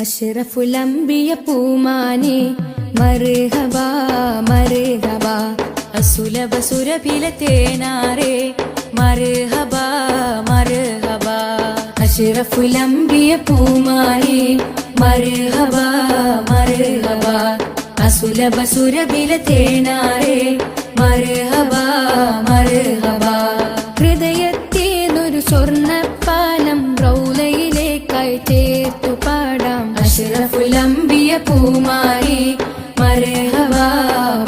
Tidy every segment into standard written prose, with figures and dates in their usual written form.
അഷ്റഫുൽ അംബിയ പൂമാനെ മർഹബാ മർഹബാ അസുലഭ സുരഭില തേനാരെ മർഹബാ മർഹബാ അഷ്റഫുൽ അംബിയ പൂമാനെ മർഹബാ മർഹബാ അസുലഭ സുരഭില തേനാരെ മർഹബാ മർഹബാ ഹൃദയത്തേനൊരു സ്വർണ്ണപ്പാലം റൗലയിലേക്കായി ചേർത്തു പാടാം അഷ്റഫുൽ അംബിയ പൂമാനെ മർഹബാ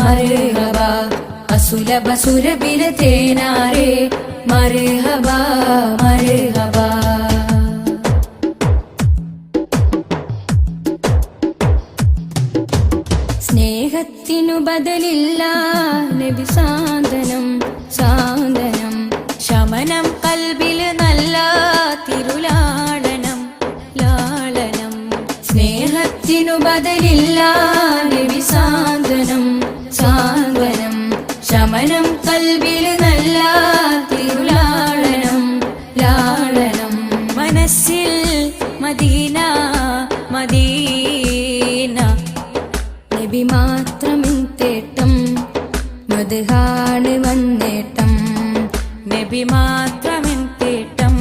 മർഹബാ അസുലഭ സുരഭില തേനാരെ മർഹബാ മർഹബാ സ്നേഹത്തിനു ബദലില്ല നബി സാന്ത്വനം സാന്ത്വനം ശമനം കൽബില് നല്ല തിരുലാളനം ലാളനം സ്നേഹത്തിനു ബദലില്ല നബി സാന്ത്വനം സാന്ത്വനം ശമനം കൽബില് നല്ല തിരുലാളനം ലാളനം മനസ്സിൽ മദീന മദീന നബി മാത്രമിൻ തേട്ടം മദ്ഹാണ് വന്നേട്ടം നബി മാത്രമിൻ തേട്ടം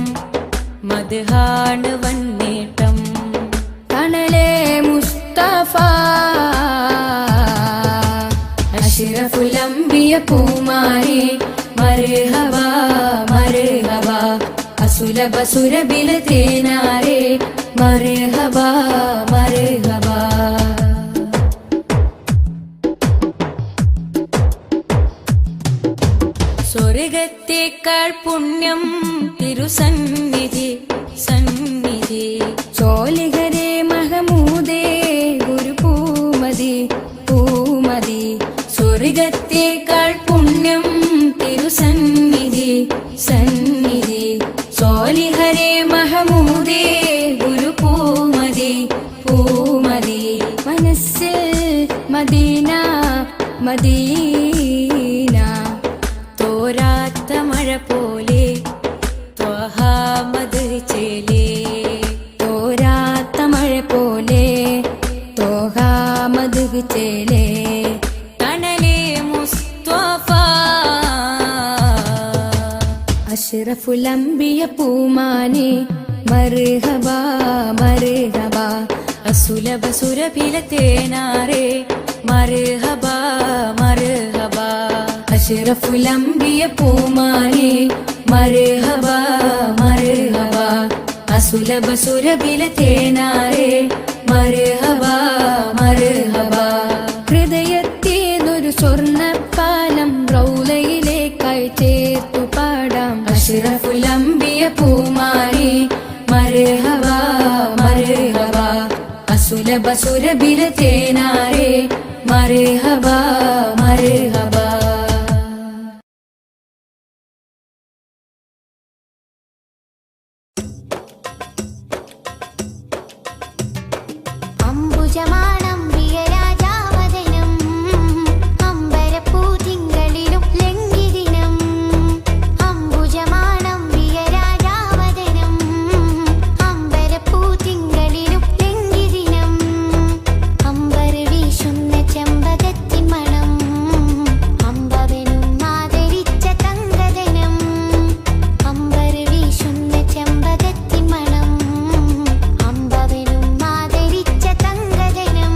മദ്ഹാണ് വന്നേട്ടം തണലേ മുസ്തഫ അഷ്റഫുൽ അംബിയ പൂമാനെ മർഹബാ മർഹബാ അസുലഭ സുരഭില തേനാരെ മർഹബാ മർഹബാ സ്വർഗത്തേക്കാൾ പുണ്യം തിരുസന്നിധി സന്നിധി ചോലിഹരേ മഹമൂദേ ഗുരു പൂമതി പൂമതി സ്വർഗത്തേക്കാൾ പുണ്യം തിരുസന്നിധി സന്നിധി ചോലിഹരേ മഹമൂദേ ഗുരു പൂമതി പൂമതി മനസ്സിൽ മദീന മദീന തോരാത്ത മഴ പോലെ ത്വഹാമദ് ചേലേ തോരാത്ത മഴ പോലെ ത്വഹാമദ് ചേലേ തണലേ മുസ്തഫ അഷ്റഫുൽ അംബിയ പൂമാനെ മർഹബാ മർഹബാ അസുലഭ സുരഭില തേനാരെ മർഹബാ മർഹബാ അഷ്റഫുൽ അംബിയ പൂമാനെ മർഹബാ മർഹബാ അസുലഭ സുരഭില തേനാരെ മർഹബാ മർഹബാ ഹൃദയത്തേനൊരു സ്വർണ്ണപ്പാലം റൗലയിലേക്കായി ചേർത്തു പാടാം അഷ്റഫുൽ അംബിയ പൂമാനെ മർഹബാ മർഹബാ അസുലഭ സുരഭില തേനാരെ മർഹബാ മർഹബാ അംബുജമാണം പ്രിയരാജാവദനം അമ്പരപ്പൂതിങ്കളിലും ലംഘിദിനം അംബുജമാണം പ്രിയരാജാവദനം അമ്പരപ്പൂതിങ്കളിലും ലംഘിദിനം അമ്പർ വീശുന്ന ചെമ്പകത്തി മണം അമ്പവനും ആദരിച്ച തങ്കദനം അമ്പർ വീശുന്ന ചെമ്പകത്തി മണം അമ്പവനും ആദരിച്ച തങ്കദനം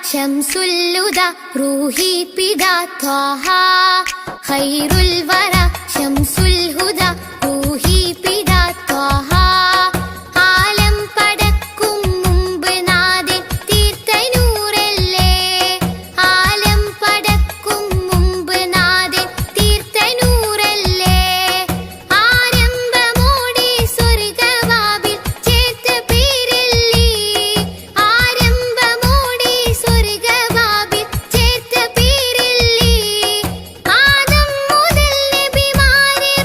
ശംസുൽ ഹുദാ റൂഹി പിതാ ത്വാഹ ഖൈറുൽ വറ ശംസുൽ ഹുദാ റൂഹി പിതാ ത്വാഹ ആലം പടക്കും മുമ്പ് നാദൻ തീർത്ത നൂറല്ലേ ആലം പടക്കും മുമ്പ് നാദൻ തീർത്ത നൂറല്ലേ ആരംഭമോടെ സ്വർഗവാതിൽ ചേർത്ത പേരല്ലേ ആരംഭമോടെ സ്വർഗവാതിൽ ചേർത്ത പേരല്ലേ ആദം മുതൽ നബിമാരെ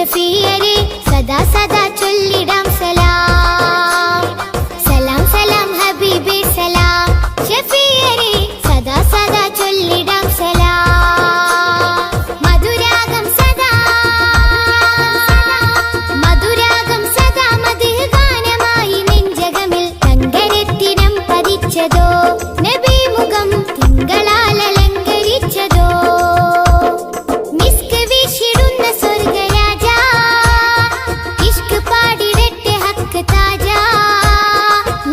ഷഫീയരെ സദാ സദാ ചൊല്ലിടാം സലാം. സലാം സലാം ഹബീബേ സലാം. ഷഫീയരെ സദാ സദാ ചൊല്ലിടാം സലാം. മധുരാഗം സദാ മധുഹ് ഗാനമായി നെഞ്ചകമിൽ തങ്കരത്തിനം പതിച്ചതോ നബി മുഖം തിങ്കളാൽ അലങ്കരിച്ചതോ. മിസ്ക് വീശിടുന്ന സ്വർഗരാജ ഇഷ്ക് പാടിടട്ടെ ഹക്ക് താജ.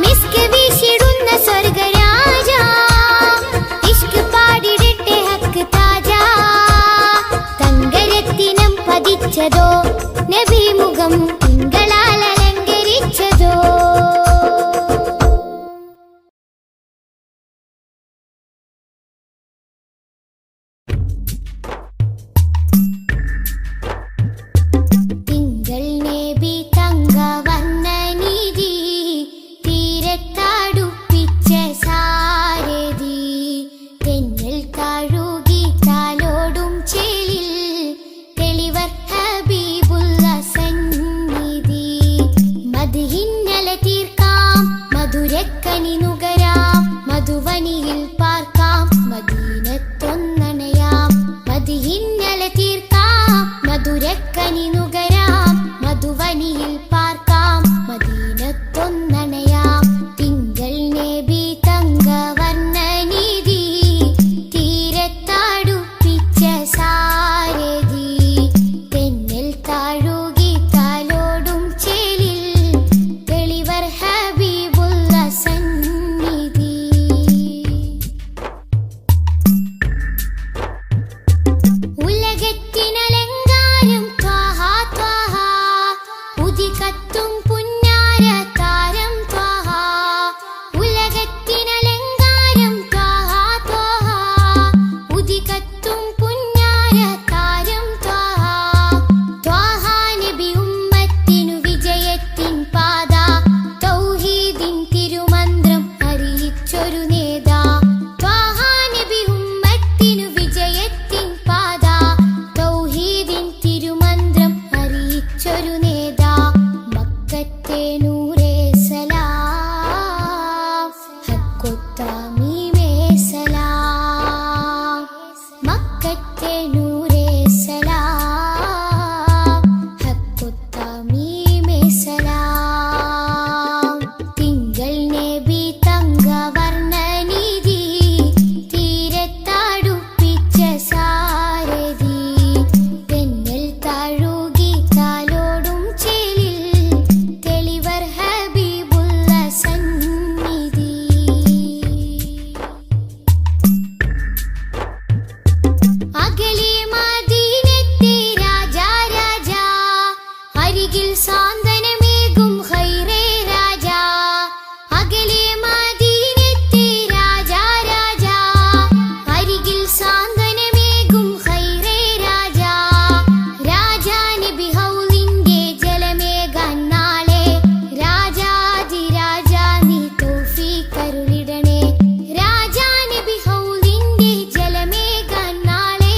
മിസ്ക് വീശിടുന്ന സ്വർഗരാജ ഇഷ്ക് പാടിടട്ടെ ഹക്ക് താജ. തങ്കരത്തിനം പതിച്ചതോ നബി മുഖം തിങ്കളാൽ അലങ്കരിച്ചതോ. തിങ്കൾ നബി തങ്കവർണ്ണനിധി തീരത്തടുപ്പിച്ച സാരഥി. തെന്നൽ തഴുകി താലോടും ചേലിൽ തെളിവർ ഹബീബുള്ള സന്നിധി. മദ്ഹിന്നല തീർക്കാം മധുരക്കനി നുകരാം മധുവനിയിൽ പാർക്കാം മദീനത്തൊന്നണയാം. മദ്ഹിന്നല തീർക്കാം മധുരക്കനി നുകരാം മധുവനിയിൽ പാർക്കാം മദീനത്തൊന്നണയാം. തിങ്കൾ നബി തങ്കവർണ്ണനിധി തീരത്തടുപ്പിച്ച സാരഥി. തെന്നൽ തഴുകി താലോടും ചേലിൽ തെളിവർ ഹബീബുള്ള സന്നിധി. ഉലകത്തിനലങ്കാരം ത്വാഹ ത്വാഹ ഉദികത്തും പുന്നാര താരം ത്വാഹ. ഉലകത്തിനലങ്കാരം ത്വാഹ ത്വാഹ ഉദികത്തും പുന്നാര താരം ത്വാഹ. ത്വാഹ നബി ഉമ്മത്തിനു വിജയത്തിൻ പാത തൗഹീദിൻ തിരുമന്ത്രം അറിയിച്ചൊരു നേതാ. ത്വാഹ നബി ഉമ്മത്തിനു വിജയത്തിൻ പാത തൗഹീദിൻ തിരുമന്ത്രം അറിയിച്ചൊരു നേതാ. മക്കത്തെ നൂറേ സലാം ഹക്കൊത്താമീമേ സലാം. മക്കത്തെ നൂറേ സലാം ഹക്കൊത്താമീമേ സലാം. തിങ്കൾ നബി തങ്കവർണ്ണനിധി തീരത്തടുപ്പിച്ച സാരഥി. തെന്നൽ തഴുകി താലോടും ചേലിൽ തെളിവർ ഹബീബുള്ള സന്നിധി. അകലെ മദീനത്തെ രാജാ രാജാ അരികിൽ സാന്ത്വനമേകും ഖൈറേ രാജാ. അകലെ മദീനത്തെ രാജാ രാജാ അരികിൽ സാന്ത്വനമേകും ഖൈറേ രാജാ. രാജാ നബി ഹൗലിന്റെ ജലമേകാൻ നാളെ രാജാധിരാജാ നീ തൗഫീഖ് അരുളിടണേ. രാജാ നബി ഹൗലിന്റെ ജലമേകാൻ നാളെ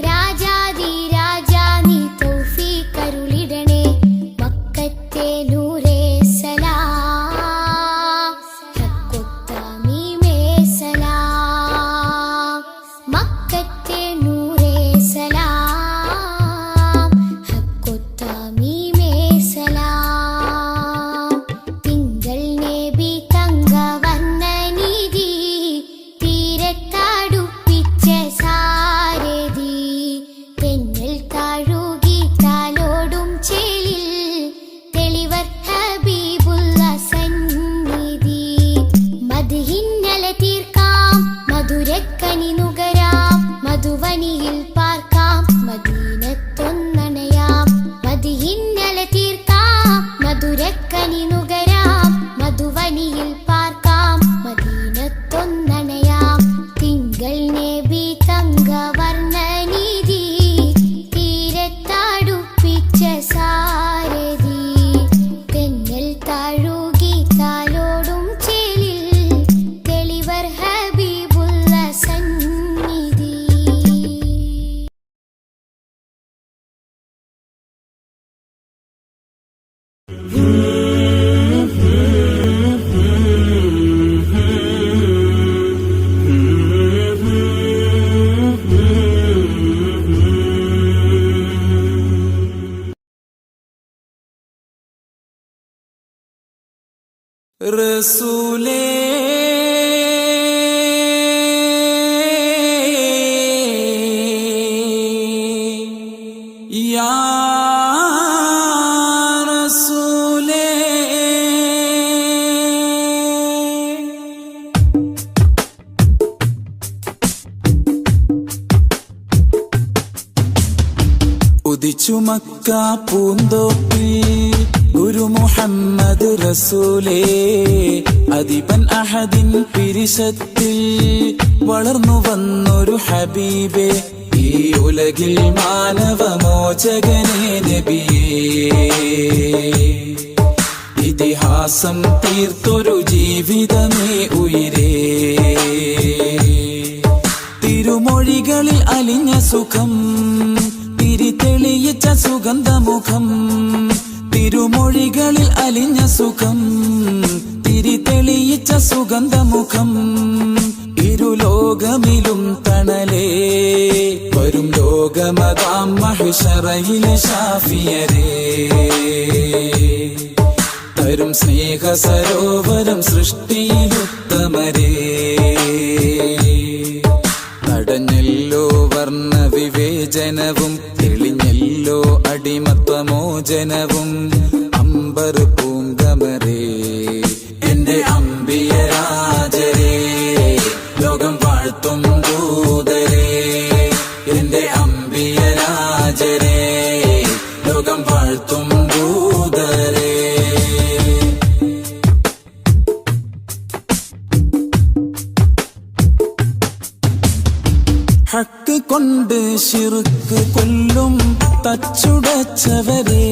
രാജാധിരാജാ നീ തൗഫീഖ് അരുളിടണേ. മക്കത്തെ നൂറേ സലാം ഹക്കൊത്താമീമേ സലാം. മക്കത്തെ നൂറേ സലാം ഹക്കൊത്താമീമേ സലാം. തിങ്കൾ നബി തങ്കവർണ്ണനിധി തീരത്തടുപ്പിച്ച സാരഥി. തെന്നൽ തഴുകി താലോടും ചേലിൽ തെളിവർ ഹബീബുള്ള സന്നിധി. മദ്ഹിന്നല തീർക്കാം മധുരക്കനി നുകരാം മധുവനിയിൽ പാർക്കാം മദീനത്തൊന്നണയാം. മദ്ഹിന്നല തീർക്കാം മധുരക്കനി നുകരാം മധുവനിയിൽ പാർക്കാം മദീനത്തൊന്നണയാം. തിങ്കൾ നബി തങ്കവർണ്ണനിധി തീരത്തടുപ്പിച്ച സാരഥി. തെന്നൽ തഴുകി താലോടും ചേലിൽ തെളിവർ ഹബീബുള്ള സന്നിധി. റസൂലേ യാ റസൂലേ ഉദിച്ചു മക്ക പൂന്തോപ്പിൽ ഗുരു മുഹമ്മദ് റസൂലേ അദിബൻ അഹദിൻ പിരിശത്തിൽ വളർന്നു വന്നൊരു ഹബീബേ ഈ ഉലകിൽ മാനവമോചകനേ നബിയേ ഇതിഹാസം തീർത്തൊരു ജീവിതമേ ഉയിരേ തിരുമൊഴികളിൽ അലിഞ്ഞ സുഖം തിരിതെളിയിച്ച സുഗന്ധമുഖം തിരുമൊഴികളിൽ അലിഞ്ഞ സുഖം തിരിതെളിയിച്ച സുഗന്ധമുഖം ഇരുലോകമിലും തണലേ വരും ലോകമതാം മഹ്ശറയിലെ ശാഫിയരേ തരും സ്നേഹ സരോവരം സൃഷ്ടിയിലുത്തമരേ തടഞ്ഞല്ലോ വർണ്ണ വിവേചനവും തെളിഞ്ഞല്ലോ അടിമത്വമോചനവും അമ്പർ പൂങ്കമരേ എന്റെ അമ്പിയരാജരേ ലോകം വാഴ്ത്തും ദൂതരേ എന്റെ അമ്പിയരാജരേ ലോകം വാഴ്ത്തും ദൂതരേ ഹക്ക് കൊണ്ട് ശിർക്ക് കൊല്ലും തച്ചുടച്ചവരേ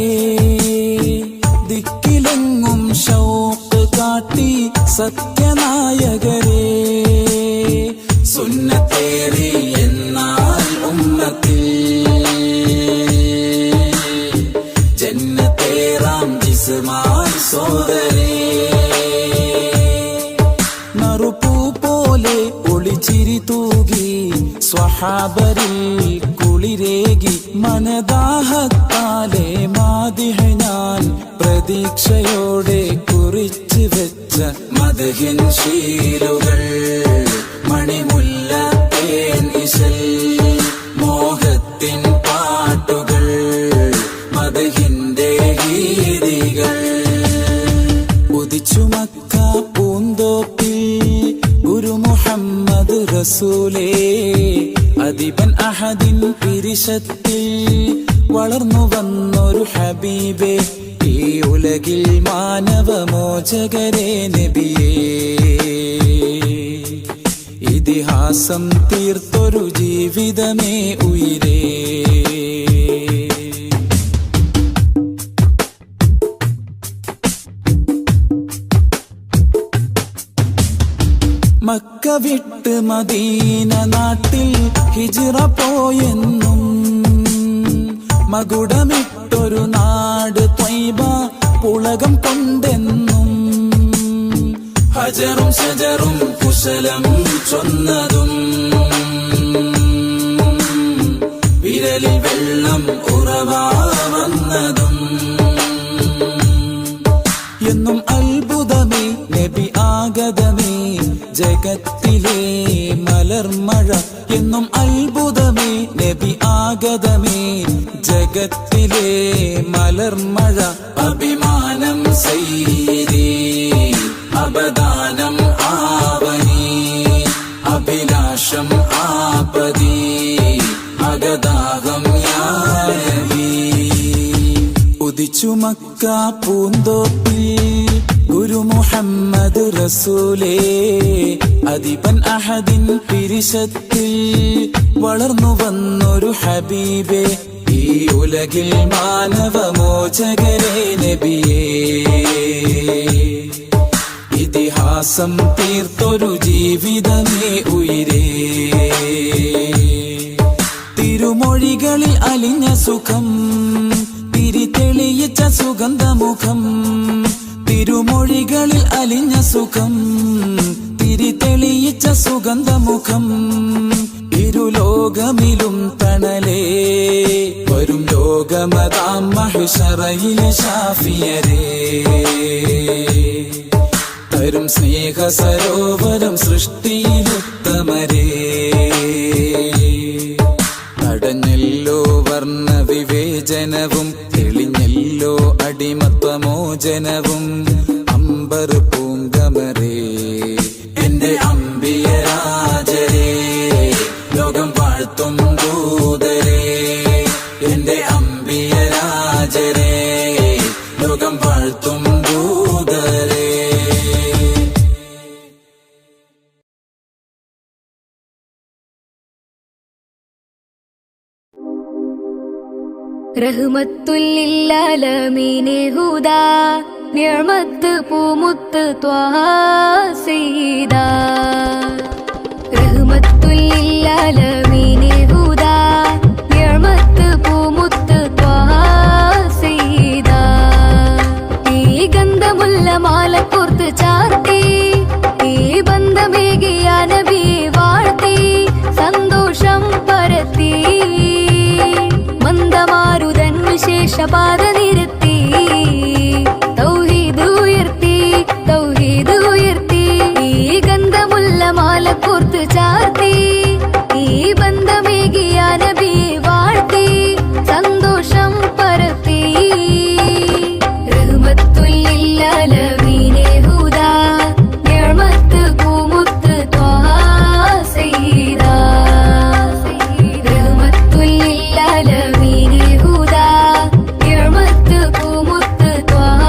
ദിക്കിലെങ്ങും ശൗക്ക് കാട്ടി സത്യനായകരേ സുന്നത്തേറി എന്നാൽ ഉമ്മത്തിൽ ജന്നത്തേറാം ജിസ്മായി സോദരേ നറുപൂ പോലെ ഒളിച്ചിരി തൂകി സ്വഹാബരിൽ കുളിരേകി മനദാഹത്താലെ മാദിഹ ഞാൻ പ്രതീക്ഷയോടെ കുറിച്ചു വെച്ച മദ്ഹിൻ ശീലുകൾ മണിമുല്ല തേൻ ഇശൽ മോഹത്തിൻ പാട്ടുകൾ മദ്ഹിന്റെ ഗീതികൾ ഉദിച്ചു മക്ക പൂന്തോപ്പിൽ ഗുരു മുഹമ്മദ് റസൂലേ അദിബൻ അഹദിൻ പിരിശത്തിൽ വളർന്നു വന്നൊരു ഹബീബേ ഈ ഉലകിൽ മാനവമോചകരേ നബിയേ ഇതിഹാസം തീർത്തൊരു ജീവിതമേ ഉയിരേ മക്ക വിട്ട് മദീന നാട്ടിൽ ഹിജ്റ പോയെന്നും മകുടമിട്ടൊരു നാട് ത്വയ്ബ പുളകം കൊണ്ടെന്നും ഹജറും ശജറും കുശലം ചൊന്നതും വിരലിൽ വെള്ളം ഉറവാ വന്നതും എന്നും അത്ഭുതമേ നബി ആഗതമേ ജഗത്തിലെ മലർമഴ എന്നും അത്ഭുതമേ നബി ആഗതമേ ജഗത്തിലെ മലർമഴ അഭിമാനം സൈരീ അപദാനം ആവനി അഭിലാഷം ആപതി അഗദാഹം യാനവി ഉദിച്ചു മക്ക പൂന്തോപ്പിൽ ഗുരു മുഹമ്മദ് റസൂലേ അദിബൻ അഹദിൻ പിരിശത്തിൽ വളർന്നു വന്നൊരു ഹബീബേ ഈ ഉലകിൽ മാനവമോചകരേ നബിയേ ഇതിഹാസം തീർത്തൊരു ജീവിതമേ ഉയിരേ തിരുമൊഴികളിൽ അലിഞ്ഞ സുഖം തിരിതെളിയിച്ച സുഗന്ധമുഖം തിരുമൊഴികളിൽ അലിഞ്ഞ സുഖം തിരിതെളിയിച്ച സുഗന്ധമുഖം ഇരുലോകമിലും തണലേ വരും ലോകമതാം മഹ്ശറയിലെ ശാഫിയരേ തരും സ്നേഹ സരോവരം സൃഷ്ടിയിലുത്തമരേ. തടഞ്ഞല്ലോ വർണ്ണ വിവേചനവും തെളിഞ്ഞല്ലോ അടിമത്വമോചനവും അമ്പർ പൂങ്കമരേ. എന്റെ അമ്പിയരാജരേ ലോകം വാഴ്ത്തും ദൂതരേ. എന്റെ അമ്പിയരാജരേ ലോകം വാഴ്ത്തും ദൂതരേ. റഹ്മത്തുല്ലില്ലാലമീനെ ഹുദാ നിഅമത്ത് പൂമുത്ത് ത്വാഹ സയ്യിദാ. റഹ്മത്തുല്ലില്ലാലമീനെ ഹുദാ നിഅമത്ത് പൂമുത്ത് ത്വാഹ സയ്യിദാ. ഈ ഗന്ധമുല്ല മാല കോർത്ത് ചാർത്തി ഈ ബന്ധമേകിയ നബിയെ വാഴ്ത്തി സന്തോഷം പരത്തി മന്ദമാരുതൻ വിശേഷപാത നിരത്തി തൗഹീദ് ഉയർത്തി തൗഹീദ് ഉയർത്തി. ഈ ഗന്ധമുല്ല മാല കോർത്ത് ചാർത്തി ഈ ബന്ധമേകിയ നബിയെ വാഴ്ത്തി സന്തോഷം പരത്തി. റഹ്മത്തുല്ലില്ലാലമീനെ ഹുദാ നിഅമത്ത് പൂമുത്ത് ത്വാഹ സയ്യിദാ. റഹ്മത്തുല്ലില്ലാലമീനെ ഹുദാ നിഅമത്ത് പൂമുത്ത് ത്വാഹ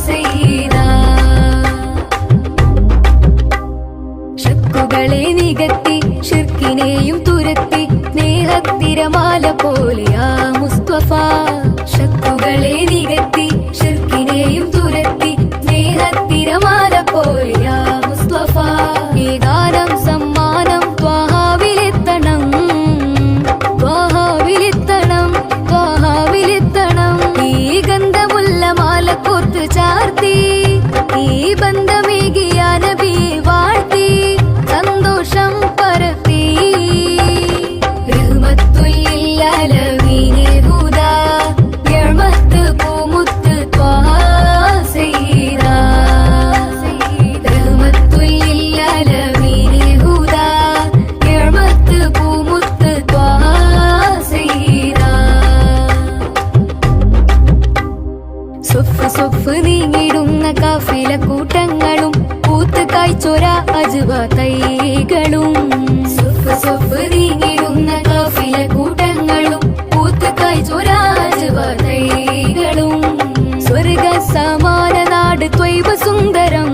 സയ്യിദാ. ശക്കുകളെ നികത്തി ശിർക്കിനെയും തുരത്തി സ്നേഹത്തിരമാല പോലെയാ മുസ്തഫ. ശക്കുകളെ നികത്തി ശിർക്കിനെയും തുരത്തി സ്നേഹത്തിരമാല പോലെയാ മുസ്തഫ. ഈ ഗാനം സമ്മാനം ത്വാഹാവിലെത്തണം ത്വാഹാവിലെത്തണം ത്വാഹാവിലെത്തണം. ഈ ഗന്ധമുല്ല മാല കോർത്ത് ചാർത്തി ഈ ബന്ധമേകിയ നബിയെ വാഴ്ത്തി സന്തോഷം പരത്തി. റഹ്മത്തുല്ലില്ലാലമീനെ ഹുദാ നിഅമത്ത് പൂമുത്ത് ത്വാഹ സയ്യിദാ. റഹ്മത്തുല്ലില്ലാലമീനെ ഹുദാ നിഅമത്ത് പൂമുത്ത് ത്വാഹ സയ്യിദാ. സൊഫ് നീങ്ങിടുന്ന കാഫില കൂട്ടങ്ങളും പൂത്ത് കായ്ച്ചൊര അജ്വ തൈകളും. സൊഫ് നീങ്ങിടുന്ന കാഫില കൂട്ടങ്ങളും പൂത്ത് കായ്ച്ചൊര അജ്വ തൈകളും. സ്വർഗ സമാന നാട് ത്വയ്ബ സുന്ദരം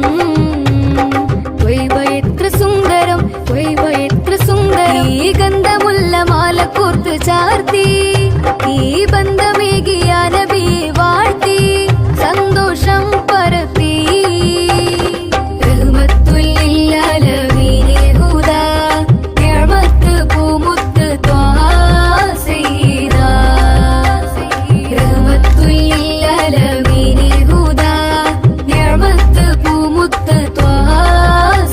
ത്വയ്ബ എത്ര സുന്ദരം ത്വയ്ബ എത്ര സുന്ദരം. ഈ ഗന്ധമുല്ല മാല കോർത്ത് ചാർത്തി ഈ ബന്ധമേകിയ നബിയെ വാഴ്ത്തി സന്തോഷം പരത്തി. റഹ്മത്തുല്ലില്ലാലമീനെ ഹുദാ നിഅമത്ത് പൂമുത്ത് ത്വാഹ സയ്യിദാ. റഹ്മത്തുല്ലില്ലാലമീനെ ഹുദാ നിഅമത്ത് പൂമുത്ത് ത്വാഹ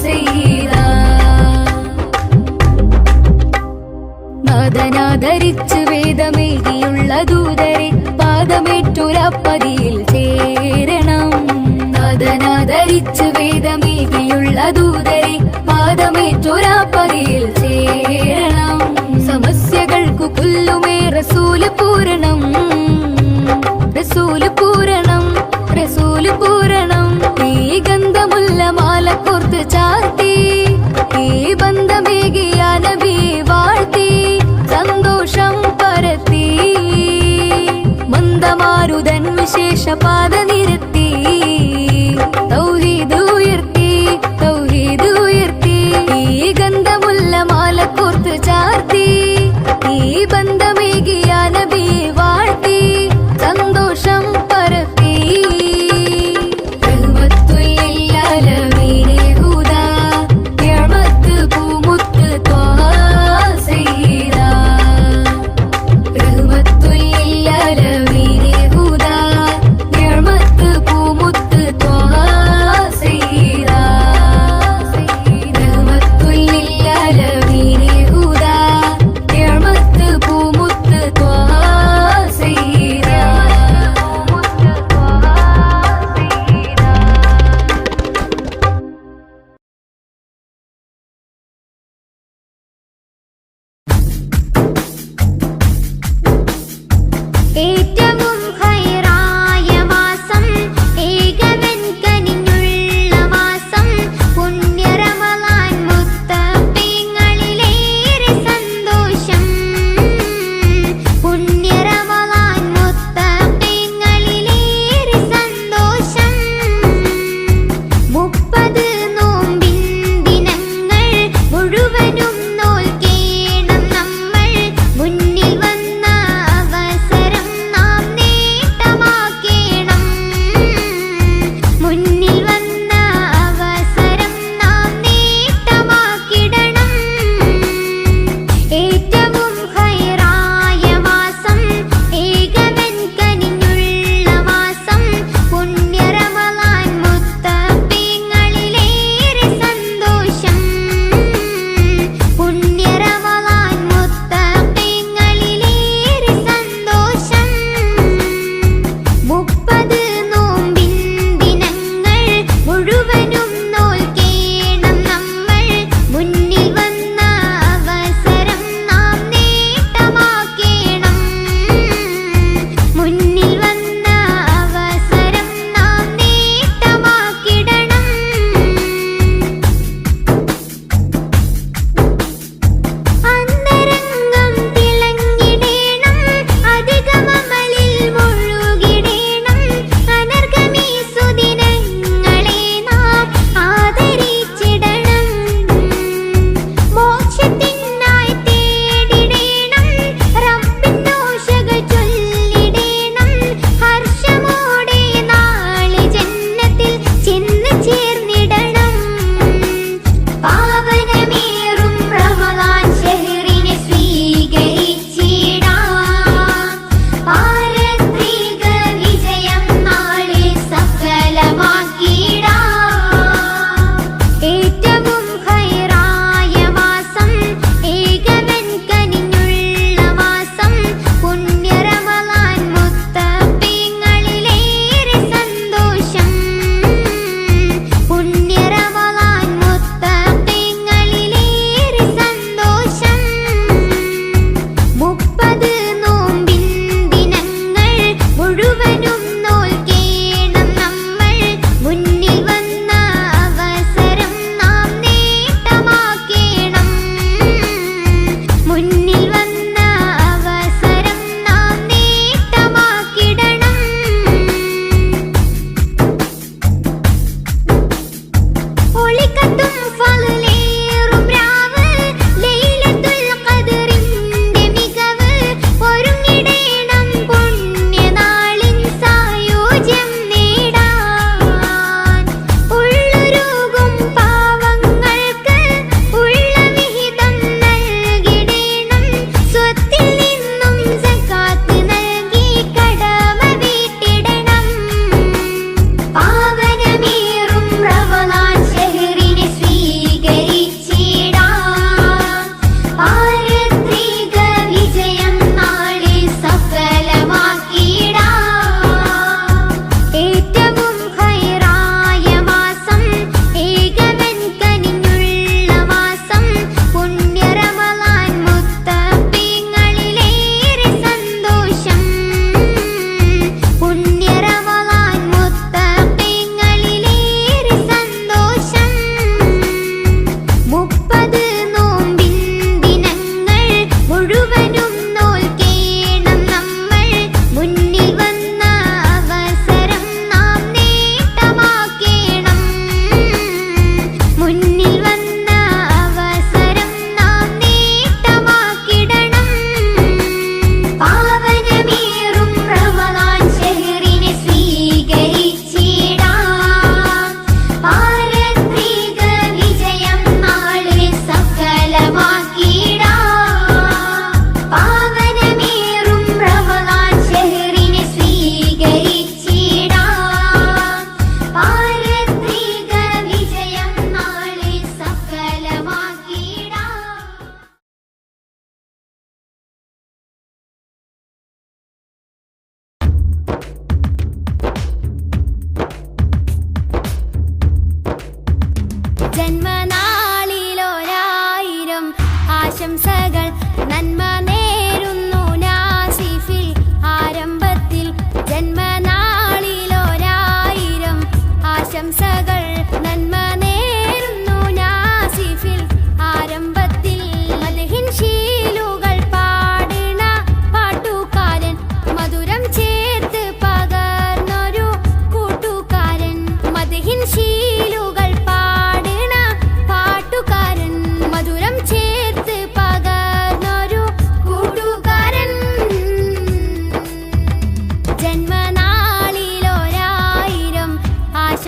സയ്യിദാ. നാദനാദരിച്ച് വേദമേകിയുള്ള ദൂതരെ പാദമേറ്റൊരപ്പതിയിൽ ചേരണം. നാദനാദരിച്ച് വേദമേകിയുള്ള ദൂതരെ പാദമേറ്റൊരപ്പതിയിൽ ചേരണം. സമസ്യകൾക്കു കൊല്ലുമേ റസൂല് പൂരണം റസൂല് പൂരണം റസൂല് പൂരണം. ഈ ഗന്ധമുല്ല മാല കോർത്ത് ചാർത്തി ഈ ബന്ധമേകിയ നബിയെ വാഴ്ത്തി സന്തോഷം പരത്തി മന്ദമാരുതൻ വിശേഷപാത നിരത്തി തൗഹീദ് ഉയർത്തി തൗഹീദ് ഉയർത്തി. ഈ ഗന്ധമുല്ല മാല കോർത്ത് ചാർത്തി ഈ ബന്ധമേകിയ നബിയെ വാഴ്ത്തി സന്തോഷം പരത്തി. റഹ്മത്തുല്ലില്ലാലമീനെ ഹുദാ നിഅമത്ത് പൂമുത്ത് ത്വാഹ സയ്യിദാ. റഹ്മത്തുല്ലില്ലാലമീനെ ഹുദാ നിഅമത്ത്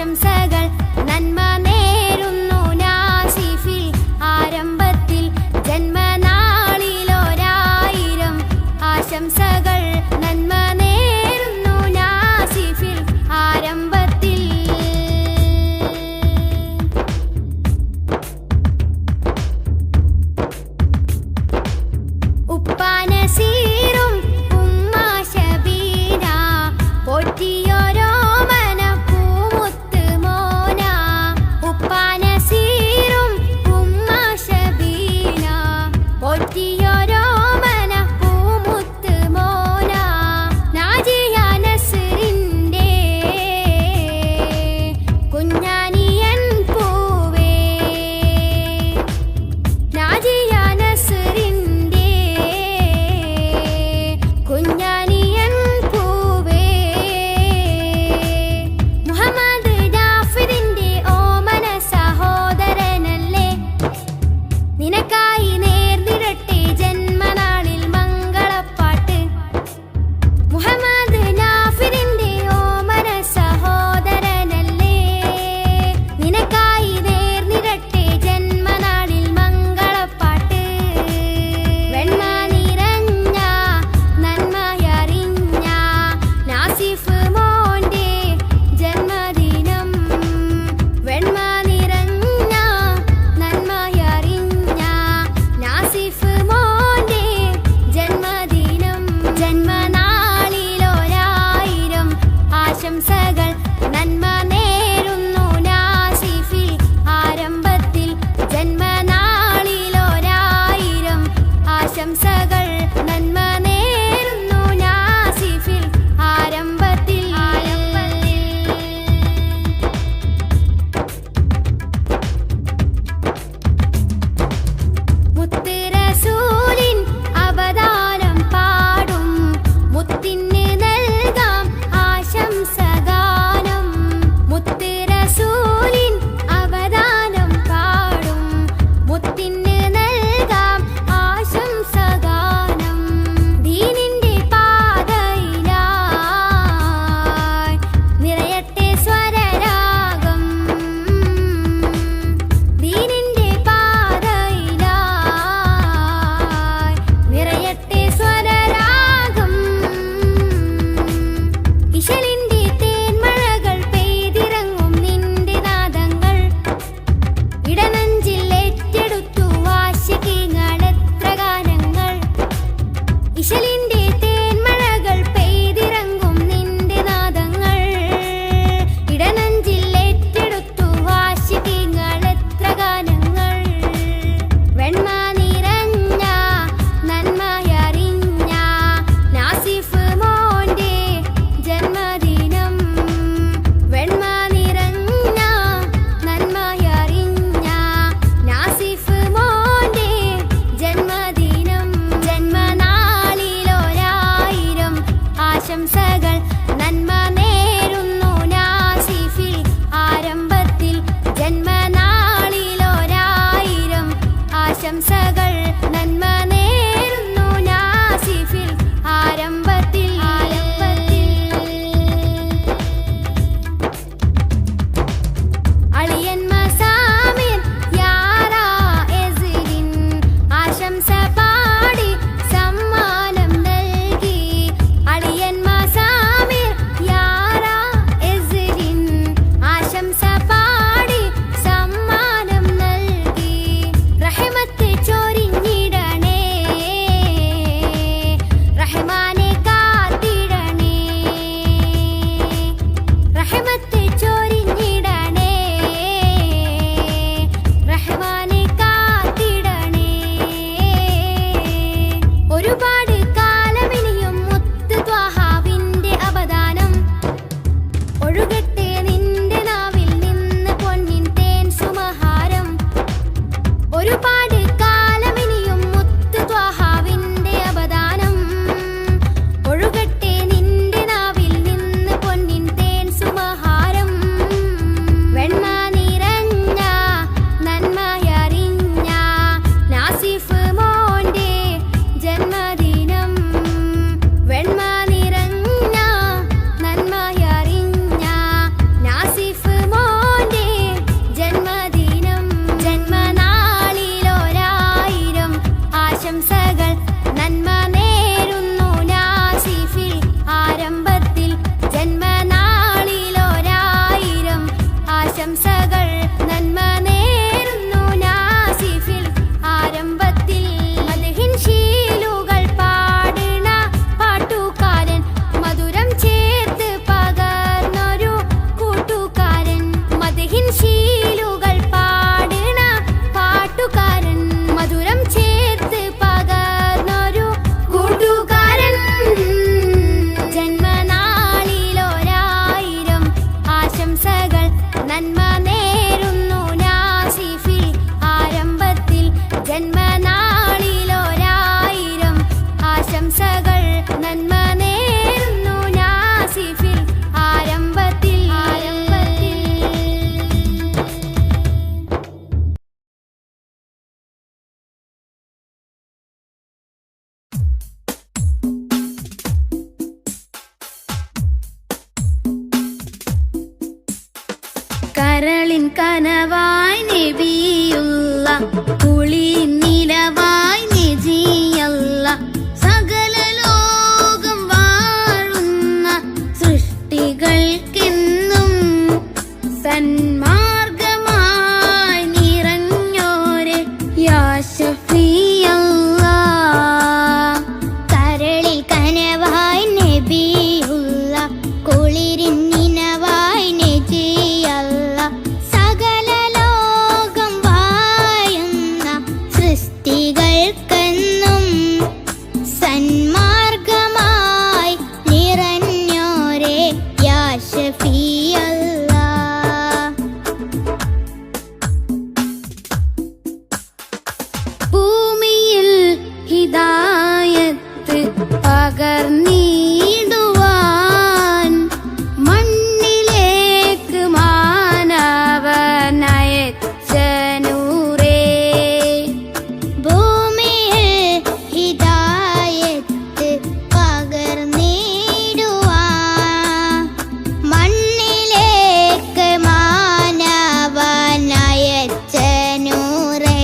ആശംസകൾ നന്മ നേരുന്നു നാസിഫിൽ ആരംഭത്തിൽ ജന്മനാളിലൊരായിരം ആശംസകൾ നന്മ നേരുന്നു നാസിഫിൽ ആരംഭത്തിൽ ഉപ്പാനസീറും ഉമ്മ ശബീന പോറ്റിയോരോ മനപ്പൂമുത്ത് മോന ഉപ്പാനസീറും ഉമ്മ ശബീന പോറ്റിയോരോ മനപ്പൂമുത്ത് മോന നാജിയ നസ്റിന്റെ കുഞ്ഞാനിയൻ പൂവേ നാജിയ നസ്റിന്റെ കുഞ്ഞാനിയൻ പൂവേ മുഹമ്മദ് ജാഫറിന്റെ ഓമന സഹോദരനല്ലേ നിനക്കായി നേർന്നിടട്ടെ ജന്മനാളിൽ മംഗളപ്പാട്ട് മുഹമ്മദ് ജാഫറിന്റെ ഓമന സഹോദരനല്ലേ നിനക്കായി നേർന്നിടട്ടെ ജന്മനാളിൽ മംഗളപ്പാട്ട് വെണ്മ നിറഞ്ഞ നന്മയറിഞ്ഞ നാസിഫ് മോന്റെ ജന്മദിനം വെണ്മ നിറഞ്ഞ നന്മയറിഞ്ഞ നാസിഫ് മോന്റെ ജന്മദിനം ജന്മനാളിലൊരായിരം ആശംസകൾ നന്മ നേരുന്നു നാസിഫിൽ ആരംഭത്തിൽ ജന്മനാളിലൊരായിരം ആശംസകൾ നന്മ നേരുന്നു നാസിഫിൽ ആരംഭത്തിൽ മുത്ത് റസൂലിൻ അവതാരം പാടും മുത്തിന് നൽകാം ആശംസകൾ കരളിൻ കനവായി നബിയുള്ള കുളി നിലവായി നജിയല്ല സകല ലോകം വാഴുന്ന സൃഷ്ടികൾക്കെന്നും സന്മാർഗമായി നിറഞ്ഞോരെ യാ ശഫീഅല്ലാ. കരളിൽ കനവായി നബിയുള്ള കുളിരിൻ നിനവായി നജിയല്ല സകല ലോകം വാഴുന്ന സൃഷ്ടികൾക്കെന്നും സന്മാർഗമായി നിറഞ്ഞോരെ യാ ശഫീഅല്ലാ. ഭൂമിയിൽ ഹിദായത്ത് പകർന്നിടുവാൻ മണ്ണിലേക്ക് മാനവനയച്ച നൂറേ. ഭൂമിയിൽ ഹിദായത്ത് പകർന്നിടുവാൻ മണ്ണിലേക്ക് മാനവനയച്ച നൂറേ.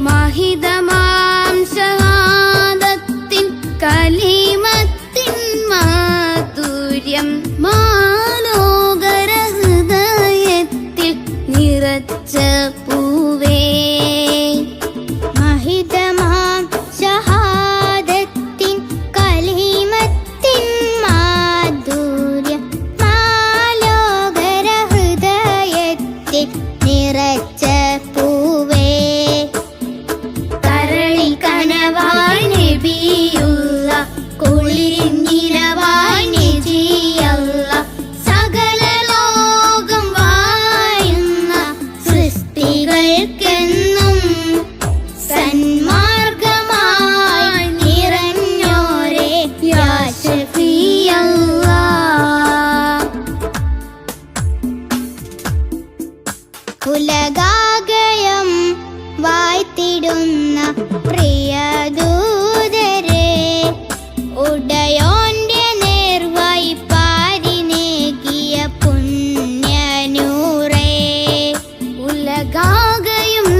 മഹിതമാം ഷഹാദത്തിൻ കലിമത്തിൻ മാധുര്യം മാലോകര ഹൃദയത്തിൽ നിറച്ച പൂവേ. മഹിതമാം ഷഹാദത്തിൻ കലിമത്തിൻ മാധുര്യം മാലോകര ഹൃദയത്തിൽ നിറച്ച പൂവേ. കരളിൽ കനവായി നബിയുള്ള കുളിരിൻ നിലവായി നജിയല്ല സകല ലോകം വാഴുന്ന സൃഷ്ടികൾക്കെന്നും സന്മാർഗമായി നിറഞ്ഞോരെ യാ ശഫീഅല്ലാ. ഉലകാകയം വാഴ്ത്തിടുന്ന പ്രിയദൂതരെ ഉടയോന്റെ നേർവായി പാരിനേകിയ പുണ്യനൂറേ. ഉലകാകയും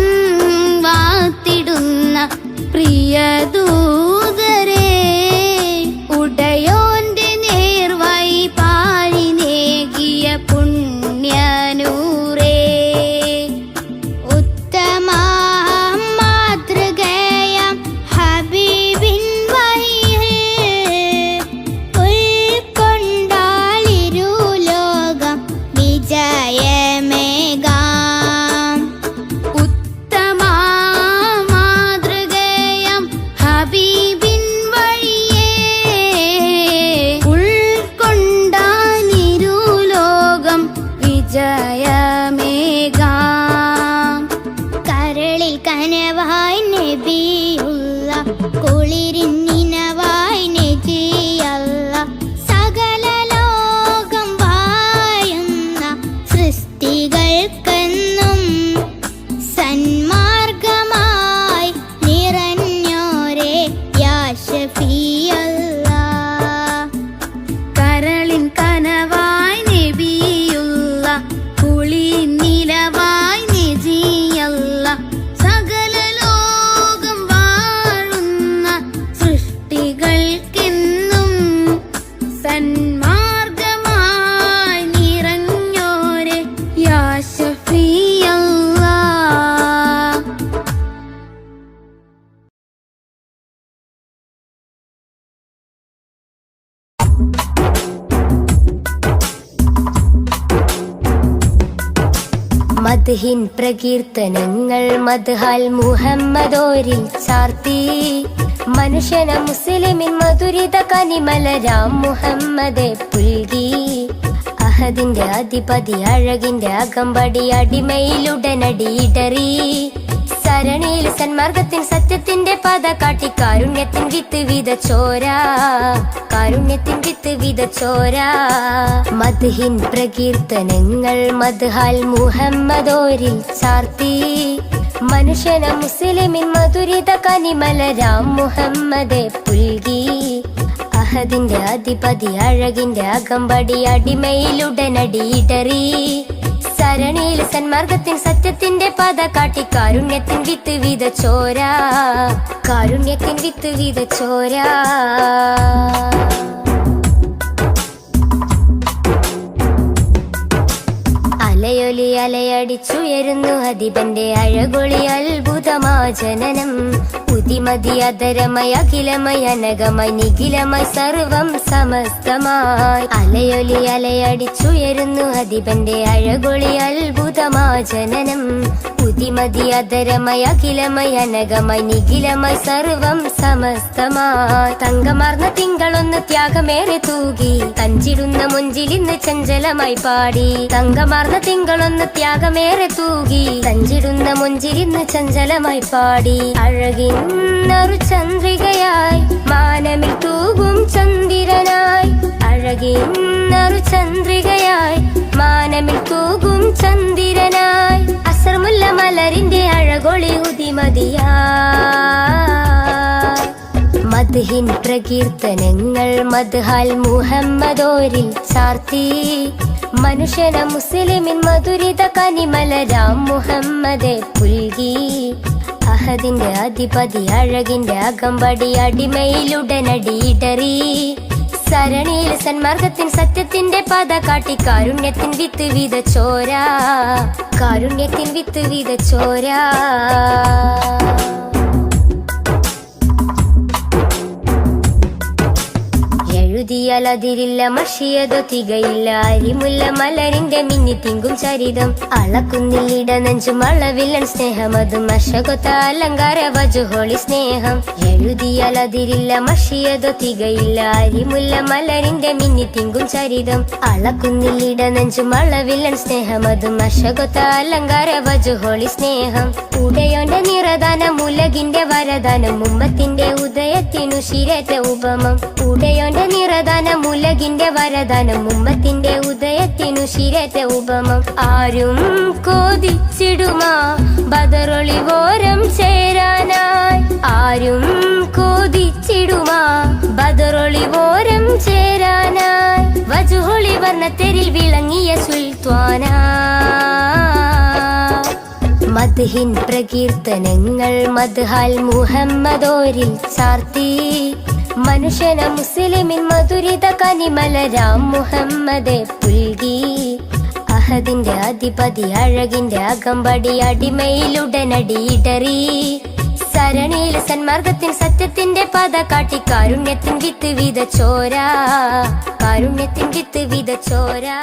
വാഴ്ത്തിടുന്ന പ്രിയദൂതരെ ഉടയോന്റെ നേർവായി പാരിനേകിയ പുണ്യനൂറേ. ഉത്തമ മാതൃകയാം ഹബീബിൻ വഴിയിൽ ഉൾക്കൊണ്ടാളിരുലോകം വിജയമേകാം. ഉത്തമ മാതൃകയാം ഹബീബിൻ വഴിയെ ഉൾക്കൊണ്ടാളിരുലോകം വിജയമേകാം. കരളിൽ കനവായി നബിയുള്ള കുളിരിൻ നിനവായി നജിയല്ല സകല ലോകം വാഴുന്ന സൃഷ്ടികൾക്കെന്നും സന്മാർഗമായി നിറഞ്ഞോരെ യാ ശഫീഅല്ലാ. കരളിൻ കനവായി നബിയുള്ള കുളി നിലവായി നജിയല്ല സകല ലോകം വാഴുന്ന സൃഷ്ടികൾക്കെന്നും സന്മാർഗമായി നിറഞ്ഞോരെ യാ ശഫീഅല്ലാ. മദ്ഹിൻ പ്രകീർത്തനങ്ങൾ മദ്ഹാൽ മുഹമ്മദോരിൽ ചാർത്തി മനുഷ്യന മുസ്ലിമിൻ മധുരിത കനിമലരാം മുഹമ്മദെ പുൽകി. അഹദിന്റെ അധിപതി അഴകിന്റെ അകമ്പടി അടിമയിലുടനടി ഇടറി സരണിയിൽ സന്മാർഗത്തിൻ സത്യത്തിന്റെ പാത കാട്ടി കാരുണ്യത്തിൻ വിത്ത് വിതച്ചോര കാരുണ്യത്തിൻ വിത്ത് വിതച്ചോര. മദ്ഹിൻ പ്രകീർത്തനങ്ങൾ മദ്ഹാൽ മുഹമ്മദോരിൽ ചാർത്തി മനുഷ്യന മുസ്ലിമിൻ മധുരിത കനിമലരാം മുഹമ്മദെ പുൽകി. അഹദിന്റെ അധിപതി അഴകിന്റെ അകമ്പടി അടിമയിലുടനടി ഇടറി സരണിയിൽ സന്മാർഗത്തിൻ സത്യത്തിന്റെ പാത കാട്ടി കാരുണ്യത്തിൻ വിത്ത് വിതച്ചോരാ, കാരുണ്യത്തിൻ വിത്ത് വിതച്ചോരാ. അലയൊലി അലയടിച്ചുയരുന്നു ഹദിബന്റെ അഴകൊളി അത്ഭുതമാ ജനനം. ഉതിമതി അധരമയ അഖിലമയ അനകമായി നിഖിലമായി സർവം സമസ്തമായി. അലയൊലി അലയടിച്ചുയരുന്നു ഹദിബന്റെ അഴകൊളി അത്ഭുതമാ ജനനം. ഉതിമതി അധരമയ അഖിലമയ അനകമായി നിഖിലമായി സർവം സമസ്തമായി. തങ്കമാർന്ന തിങ്കളൊന്ന് ത്യാഗമേറെ തൂകി തഞ്ചിടുന്ന മുഞ്ചിലിന്ന് ചഞ്ചലമായി പാടി. തങ്കമാർന്ന തിങ്കളൊന്ന് ത്യാഗമേറെ തൂകി തഞ്ചിടുന്ന മുഞ്ചിലിന്ന് ചഞ്ചലമായി പാടി. അഴകിന്നൊരു ചന്ദ്രികയായി മാനമിൽ തൂകും ചന്ദ്രനായി. അഴകിന്നൊരു ചന്ദ്രികയായി മാനമിൽ തൂകും ചന്ദ്രനായി. അസർമുല്ല മലരിന്റെ അഴകൊളി ഉദിമതിയാ. മദ്ഹിൻ പ്രകീർത്തനങ്ങൾ മദ്ഹാൽ മുഹമ്മദോരിൽ ചാർത്തി. മനുഷ്യന മുസ്ലിമിൻ മധുരിത കനിമലരാം മുഹമ്മദെ പുൽകി. അഹദിന്റെ അധിപതി അഴകിന്റെ അകമ്പടി അടിമയിലുടനടിയിടറി. സരണിയിൽ സന്മാർഗത്തിൻ സത്യത്തിന്റെ പാത കാട്ടി കാരുണ്യത്തിൻ വിത്ത് വിതച്ചോരാ, കാരുണ്യത്തിൻ വിത്ത് വിതച്ചോരാ. എഴുതിയാലതിരില്ല മഷിയതോ തികയില്ല അരിമുല്ല മലരിന്റെ മിന്നി തിങ്കും ചരിതം. അളക്കുന്നില്ലിട നെഞ്ചും അളവില്ലൻ സ്നേഹമതും അശകൊത്ത അലങ്കാര വജുഹോളി സ്നേഹം. എഴുതിയാലതിരില്ല മഷിയതോ തികയില്ല അരിമുല്ല മലരിന്റെ മിന്നി തിങ്കും ചരിതം. അളക്കുന്നില്ലിട നെഞ്ചും അളവില്ലൻ സ്നേഹമതും അശകൊത്ത അലങ്കാര വജുഹോളി സ്നേഹം. ഉടയോന്റെ നിറദാനം ഉലകിന്റെ വരദാനം ഉമ്മത്തിന്റെ ഉദയത്തിനു ശിരേറ്റ ഉപമം. ഉടയോന്റെ നിറദാനം ഉലകിന്റെ വരദാനം ഉമ്മത്തിന്റെ ഉദയത്തിനു ശിരേറ്റ ഉപമം. ആരും കോതിച്ചിടുമാ ബദറൊളിവോരം ചേരാനായി. ആരും കോതിച്ചിടുമാ ബദറൊളിവോരം ചേരാനായി. വജുഹൊളി വർണ്ണത്തെരിൽ വിളങ്ങിയ സുൽത്താനാ. മദ്ഹിൻ പ്രകീർത്തനങ്ങൾ മദ്ഹാൽ മുഹമ്മദോരിൽ ചാർത്തി. മനുഷ്യന മുസ്ലിമിൻ മധുരിത കനിമലരാം മുഹമ്മദെ പുൽകി. അഹദിന്റെ അധിപതി അഴകിന്റെ അകമ്പടി അടിമയിലുടനടിയിടറി. സരണിയിൽ സന്മാർഗത്തിൻ സത്യത്തിന്റെ പാത കാട്ടി കാരുണ്യത്തിൻ വിത്ത് വിതച്ചോരാ, കാരുണ്യത്തിൻ വിത്ത് വിതച്ചോരാ.